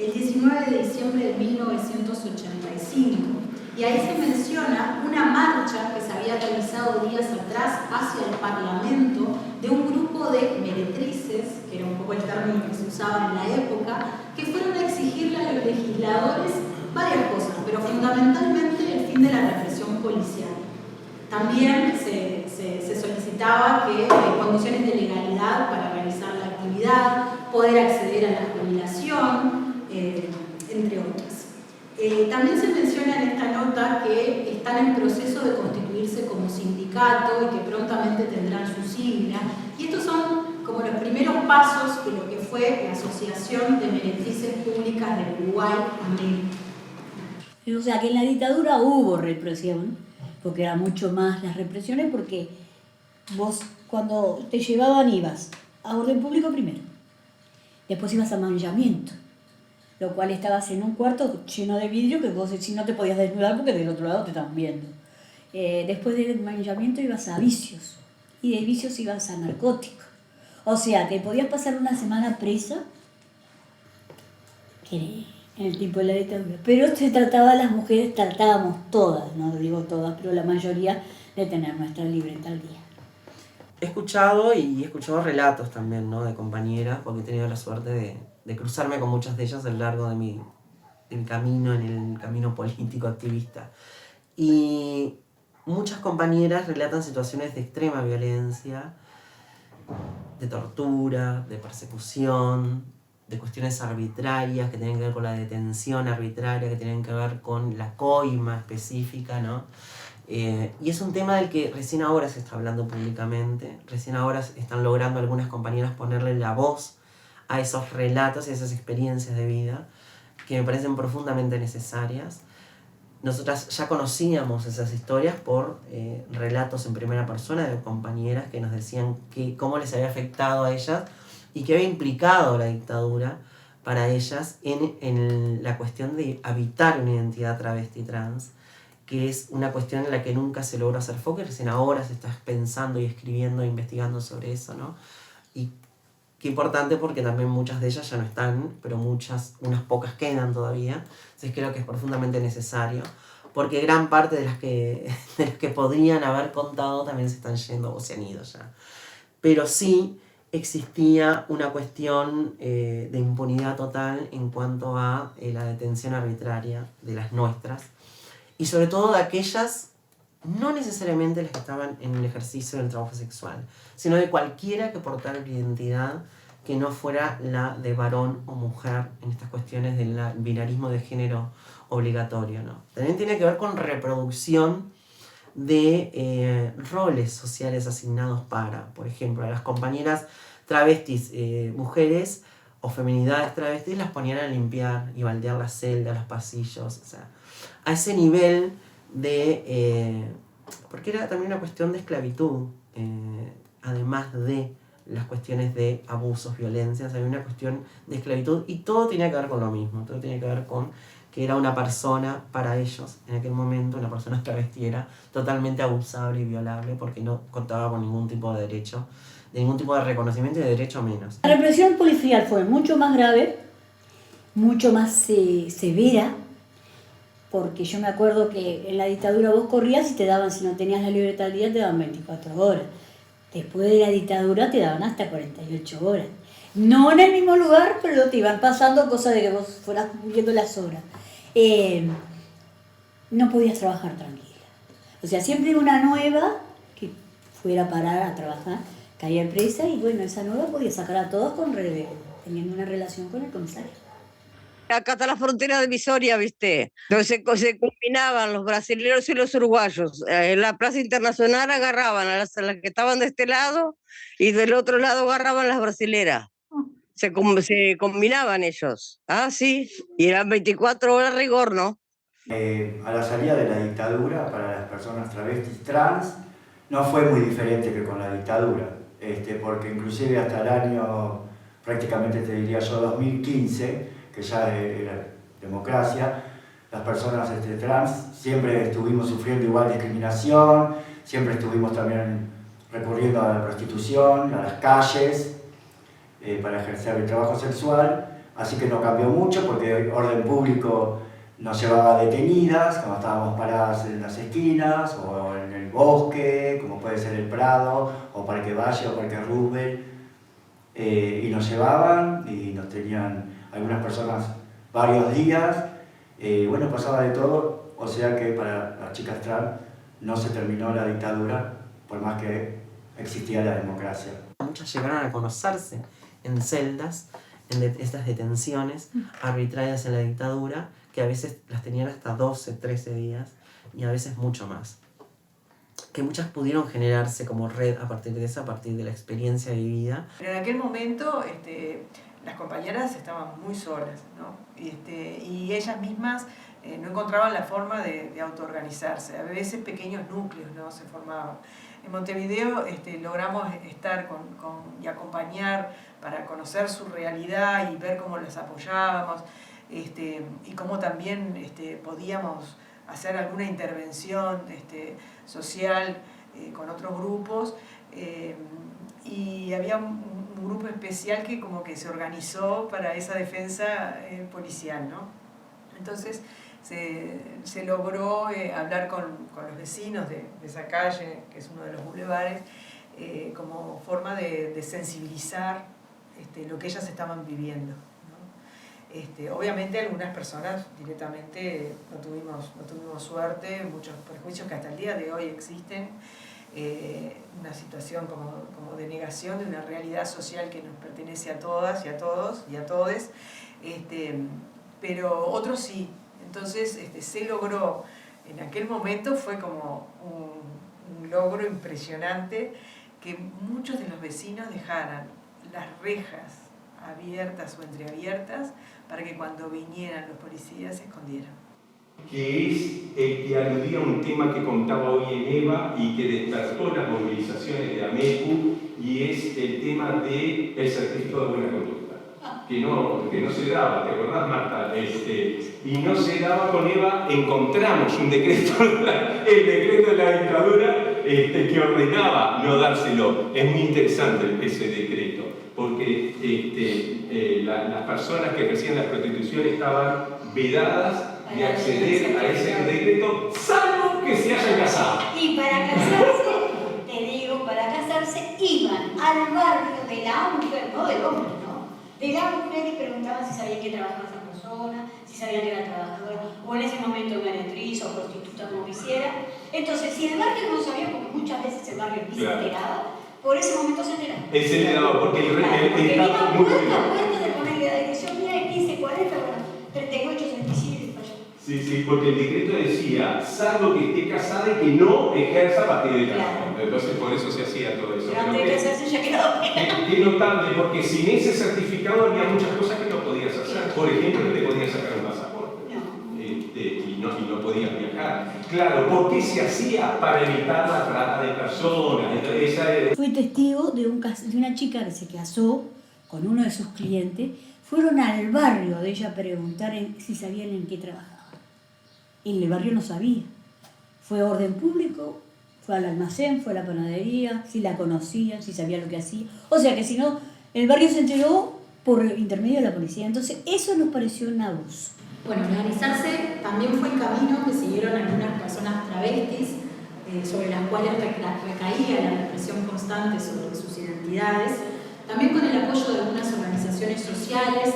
el 19 de diciembre de 1985. Y ahí se menciona una marcha que se había realizado días atrás hacia el Parlamento de un grupo de meretrices, que era un poco el término que se usaba en la época, que fueron a exigirle a los legisladores varias cosas, pero fundamentalmente el fin de la represión policial. También se solicitaba que condiciones de legalidad para realizar la actividad, poder acceder a la jubilación, entre otras. También se menciona en esta nota que están en proceso de constituirse como sindicato y que prontamente tendrán su sigla. Y estos son como los primeros pasos de lo que fue la Asociación de Meretrices Públicas del Uruguay, AMEP. O sea que en la dictadura hubo represión, porque era mucho más las represiones, porque vos cuando te llevaban ibas a orden público primero, después ibas a manillamiento, lo cual estabas en un cuarto lleno de vidrio que vos si no te podías desnudar porque del otro lado te estaban viendo. Después del manillamiento ibas a vicios, y de vicios ibas a narcóticos. O sea que podías pasar una semana presa, que en el tiempo de la dictadura, pero se trataba, las mujeres tratábamos todas, no digo todas, pero la mayoría, de tener nuestra libreta al día. He escuchado relatos también, ¿no?, de compañeras, porque he tenido la suerte de cruzarme con muchas de ellas a lo largo de mi camino, en el camino político activista. Y muchas compañeras relatan situaciones de extrema violencia, de tortura, de persecución, de cuestiones arbitrarias que tienen que ver con la detención arbitraria, que tienen que ver con la coima específica, ¿no? Y es un tema del que recién ahora se está hablando públicamente, recién ahora están logrando algunas compañeras ponerle la voz a esos relatos y a esas experiencias de vida que me parecen profundamente necesarias. Nosotras ya conocíamos esas historias por relatos en primera persona de compañeras que nos decían cómo les había afectado a ellas y qué había implicado la dictadura para ellas en la cuestión de habitar una identidad travesti trans, que es una cuestión en la que nunca se logró hacer foco y recién ahora se está pensando y escribiendo e investigando sobre eso, ¿no? Y qué importante porque también muchas de ellas ya no están, pero unas pocas quedan todavía. Entonces creo que es profundamente necesario, porque gran parte de las que podrían haber contado también se están yendo o se han ido ya. Pero sí existía una cuestión de impunidad total en cuanto a la detención arbitraria de las nuestras, y sobre todo de aquellas, no necesariamente las que estaban en el ejercicio del trabajo sexual, sino de cualquiera que portara una identidad que no fuera la de varón o mujer en estas cuestiones del binarismo de género obligatorio, ¿no? También tiene que ver con reproducción de roles sociales asignados para, por ejemplo, a las compañeras travestis, mujeres o feminidades travestis, las ponían a limpiar y baldear las celdas, los pasillos, o sea, a ese nivel de... porque era también una cuestión de esclavitud, además de las cuestiones de abusos, violencias, había una cuestión de esclavitud y todo tenía que ver con lo mismo, todo tenía que ver con que era una persona, para ellos, en aquel momento, una persona travesti era totalmente abusable y violable porque no contaba con ningún tipo de derecho, de ningún tipo de reconocimiento y de derecho menos. La represión policial fue mucho más grave, mucho más severa, porque yo me acuerdo que en la dictadura vos corrías y te daban, si no tenías la libreta al día, te daban 24 horas. Después de la dictadura te daban hasta 48 horas. No en el mismo lugar, pero te iban pasando cosas de que vos fueras cumpliendo las horas. No podías trabajar tranquila. O sea, siempre una nueva que fuera a parar a trabajar, caía presa y bueno, esa nueva podía sacar a todos teniendo una relación con el comisario. Acá está la frontera de Visoria, ¿viste? Entonces se combinaban los brasileños y los uruguayos. En la Plaza Internacional agarraban a las que estaban de este lado y del otro lado agarraban las brasileras. Se combinaban ellos. Ah, sí. Y eran 24 horas rigor, ¿no? A la salida de la dictadura, para las personas travestis trans, no fue muy diferente que con la dictadura, porque inclusive hasta el año, prácticamente te diría yo, 2015, que ya era democracia, las personas trans siempre estuvimos sufriendo igual discriminación, siempre estuvimos también recurriendo a la prostitución, a las calles, para ejercer el trabajo sexual, así que no cambió mucho porque el orden público nos llevaba detenidas cuando estábamos paradas en las esquinas o en el bosque, como puede ser el Prado, o Parque Valle o Parque Roosevelt, y nos llevaban y nos tenían algunas personas varios días, bueno, pasaba de todo, o sea que para las chicas trans no se terminó la dictadura, por más que existía la democracia. Muchas llegaron a conocerse en celdas, en estas detenciones arbitrarias en la dictadura, que a veces las tenían hasta 12, 13 días y a veces mucho más. Que muchas pudieron generarse como red a partir de eso, a partir de la experiencia vivida. Pero en aquel momento las compañeras estaban muy solas, ¿no? Y ellas mismas no encontraban la forma de autoorganizarse. A veces pequeños núcleos, ¿no?, se formaban. En Montevideo logramos estar y acompañar para conocer su realidad y ver cómo las apoyábamos, y cómo también podíamos hacer alguna intervención social con otros grupos. Y había un grupo especial que como que se organizó para esa defensa policial, ¿no? Entonces se logró hablar con los vecinos de esa calle, que es uno de los bulevares, como forma de sensibilizar lo que ellas estaban viviendo, ¿no? Obviamente algunas personas directamente no tuvimos suerte, muchos prejuicios que hasta el día de hoy existen, una situación como de negación de una realidad social que nos pertenece a todas y a todos y a todes, pero otros sí. Entonces se logró, en aquel momento fue como un logro impresionante que muchos de los vecinos dejaran las rejas abiertas o entreabiertas para que cuando vinieran los policías se escondieran. Que es el que aludía a un tema que contaba hoy en Eva y que despertó las movilizaciones de AMECU, y es el tema del certificado de buena conducta, que no se daba, ¿te acordás, Marta? Y no se daba con Eva, encontramos un decreto, el decreto de la dictadura que ordenaba no dárselo. Es muy interesante ese decreto, porque las personas que ejercían la prostitución estaban vedadas de acceder a ese decreto, salvo que se hayan casado. Y para casarse, te digo, para casarse iban al barrio de la mujer, no del hombre, ¿no? De la mujer, y preguntaban si sabían que trabajaba esa persona, si sabían que era trabajadora, o en ese momento meretriz o prostituta, como quisiera. Entonces, si el barrio no sabía, porque muchas veces el barrio ni se enteraba, por ese momento se enteraba. Él se enteraba porque el porque iban muy puerta a puerta de ponerle la dirección, mira, el 1540, bueno, 38, 37. Sí, porque el decreto decía, salvo que esté casada y que no ejerza a partir de casa. Claro. Entonces por eso se hacía todo eso. Pero antes de casarse ya quedaba bien. Qué notable, porque sin ese certificado había muchas cosas que no podías hacer. Por ejemplo, no te podías sacar un pasaporte. No. Y no podías viajar. Claro, ¿por qué se hacía? Para evitar la trata de personas. Fui testigo de una chica que se casó con uno de sus clientes. Fueron al barrio de ella a preguntar si sabían en qué trabajaba. Y en el barrio no sabía. Fue orden público, fue al almacén, fue a la panadería, si la conocían, si sabía lo que hacía. O sea que si no, el barrio se enteró por intermedio de la policía. Entonces eso nos pareció un abuso. Bueno, organizarse también fue el camino que siguieron algunas personas travestis, sobre las cuales recaía la represión constante sobre sus identidades, también con el apoyo de algunas organizaciones sociales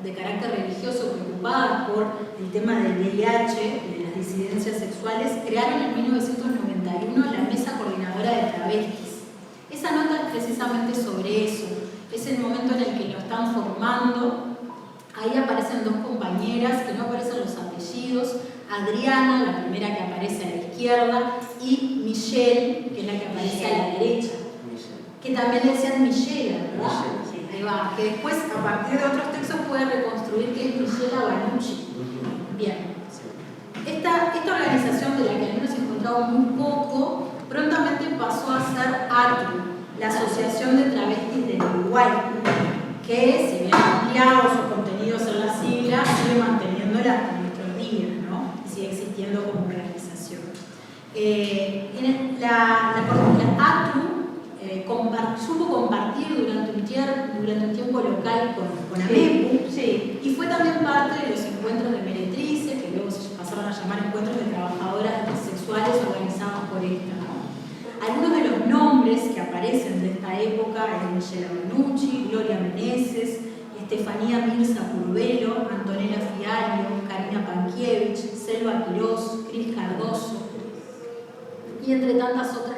de carácter religioso preocupadas por el tema del VIH y de las disidencias sexuales, crearon en 1991 la Mesa Coordinadora de Travestis. Esa nota es precisamente sobre eso, es el momento en el que lo están formando. Ahí aparecen dos compañeras, que no aparecen los apellidos, Adriana, la primera que aparece a la izquierda, y Michelle, que es la que aparece a la derecha. Que también le decían Michelle, ¿verdad? Sí, ahí va. Que después, a partir de otros textos, puede reconstruir que es Michela Banucci. Bien. Esta organización, de la que al menos encontramos muy poco, prontamente pasó a ser ATRU, la Asociación de Travestis del Uruguay, que, si bien ha ampliado sus contenidos en las siglas, sigue manteniéndola hasta nuestros días, ¿no? Y sigue existiendo como organización. La ATRU supo compartir durante un tiempo local con AMECU, sí, Mariangela Menucci, Gloria Meneses, Estefanía Mirza Curvelo, Antonella Fialio, Karina Pankiewicz, Selva Quirós, Cris Cardoso y entre tantas otras